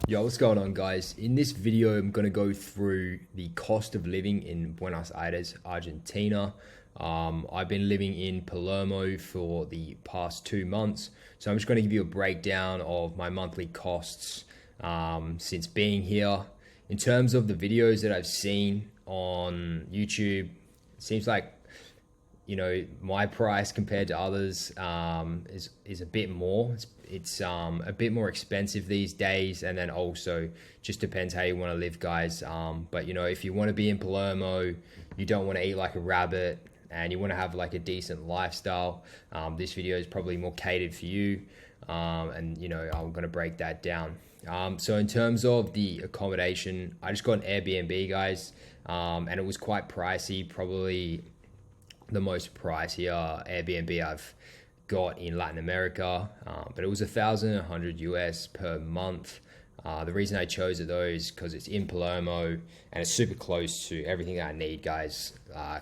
Yo, what's going on, guys? In this video, I'm going to go through the cost of living in Buenos Aires, Argentina. I've been living in Palermo for the past 2 months, so I'm just going to give you a breakdown of my monthly costs since being here. In terms of the videos that I've seen on YouTube, it seems like my price compared to others is a bit more. It's a bit more expensive these days, and then also just depends how you want to live, guys. But if you want to be in Palermo, you don't want to eat like a rabbit, and you want to have like a decent lifestyle, this video is probably more catered for you. And I'm going to break that down. So in terms of the accommodation, I just got an Airbnb, guys, and it was quite pricey, probably the most pricier Airbnb I've got in Latin America, but it was $1,100 US per month. The reason I chose it though is because it's in Palermo and it's super close to everything that I need, guys.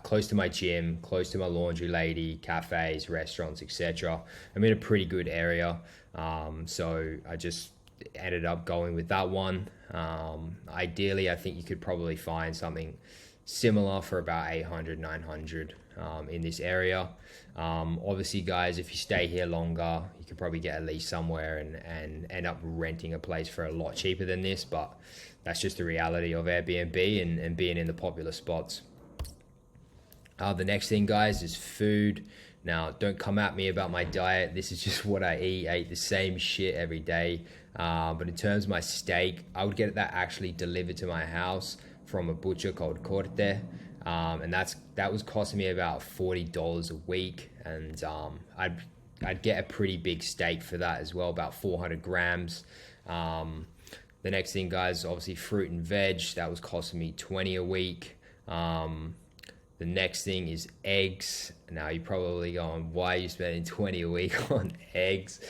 Close to my gym, close to my laundry lady, cafes, restaurants, etc. I'm in a pretty good area, so I just ended up going with that one. Ideally, I think you could probably find something similar for about 800, 900 in this area. Obviously, guys, if you stay here longer, you could probably get at least somewhere and end up renting a place for a lot cheaper than this, but that's just the reality of Airbnb and being in the popular spots. The next thing, guys, is food. Now, don't come at me about my diet. This is just what I eat. I eat the same shit every day. But in terms of my steak, I would get that actually delivered to my house from a butcher called Corte, and that was costing me about $40 a week, and I'd get a pretty big steak for that as well, about 400 grams. The next thing, guys, obviously fruit and veg. That was costing me $20 a week. The next thing is eggs. Now you're probably going, why are you spending $20 a week on eggs?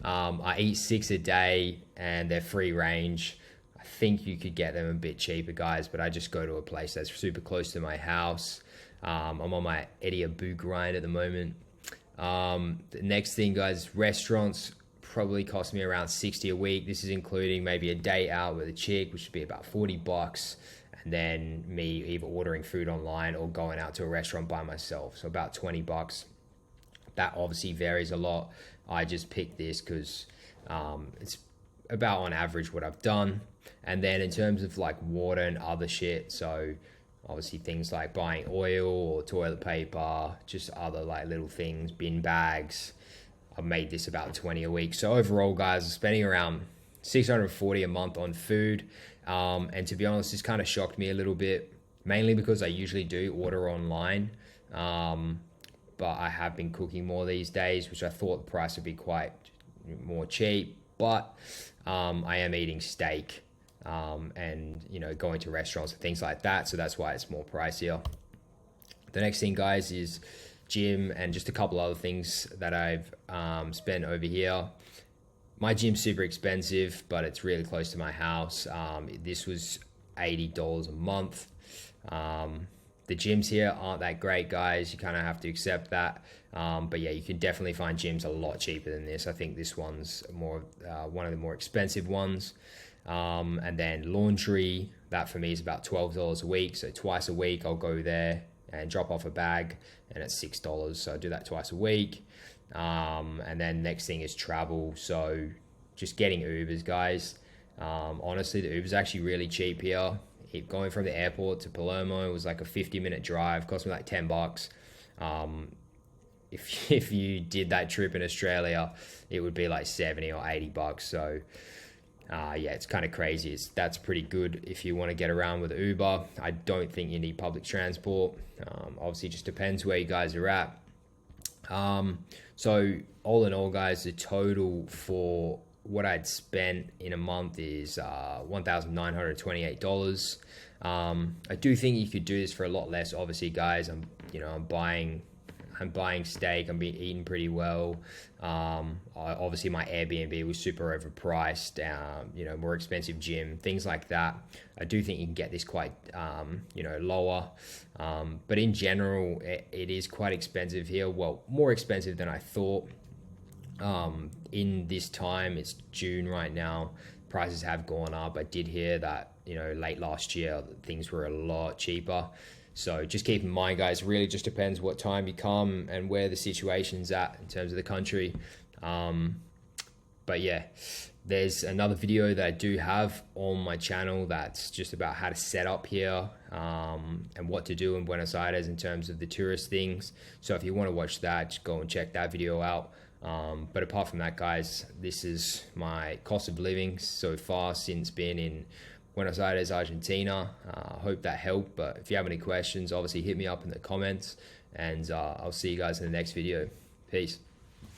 I eat 6 a day and they're free range. I think you could get them a bit cheaper, guys, but I just go to a place that's super close to my house. I'm on my Eddie Abu grind at the moment. The next thing, guys, restaurants probably cost me around 60 a week. This is including maybe a day out with a chick, which would be about $40, and then me either ordering food online or going out to a restaurant by myself, so about $20. That obviously varies a lot. I just picked this because it's about on average what I've done. And then in terms of like water and other shit, so obviously things like buying oil or toilet paper, just other like little things, bin bags, I've made this about 20 a week. So overall, guys, I'm spending around 640 a month on food. And to be honest, this kind of shocked me a little bit, mainly because I usually do order online. But I have been cooking more these days, which I thought the price would be quite more cheap. But I am eating steak and going to restaurants and things like that, so that's why it's more pricier. The next thing, guys, is gym and just a couple other things that I've spent over here. My gym's super expensive, but it's really close to my house. This was $80 a month. The gyms here aren't that great, guys. You kind of have to accept that. But yeah, you can definitely find gyms a lot cheaper than this. I think this one's more one of the more expensive ones. And then laundry, that for me is about $12 a week. So twice a week I'll go there and drop off a bag, and it's $6. So I do that twice a week. And then next thing is travel. So just getting Ubers, guys. Honestly, the Uber's actually really cheap here. Going from the airport to Palermo was like a 50-minute drive, cost me like $10. If you did that trip in Australia, it would be like 70 or $80. So yeah, it's kind of crazy. That's pretty good if you want to get around with Uber. I don't think you need public transport. Obviously, it just depends where you guys are at. So all in all, guys, the total for what I'd spent in a month is $1,928. I do think you could do this for a lot less. Obviously, guys, I'm buying steak. I'm eating pretty well. Obviously, my Airbnb was super overpriced. More expensive gym, things like that. I do think you can get this quite, lower. But in general, it is quite expensive here. Well, more expensive than I thought. In this time, it's June right now. prices have gone up. I did hear that, you know, late last year, things were a lot cheaper. So just keep in mind, guys, really just depends what time you come and where the situation's at in terms of the country. But yeah, there's another video that I do have on my channel that's just about how to set up here and what to do in Buenos Aires in terms of the tourist things. So if you want to watch that, just go and check that video out. But apart from that, guys, this is my cost of living so far since being in Buenos Aires, Argentina. I hope that helped. But if you have any questions, obviously hit me up in the comments, and I'll see you guys in the next video. Peace.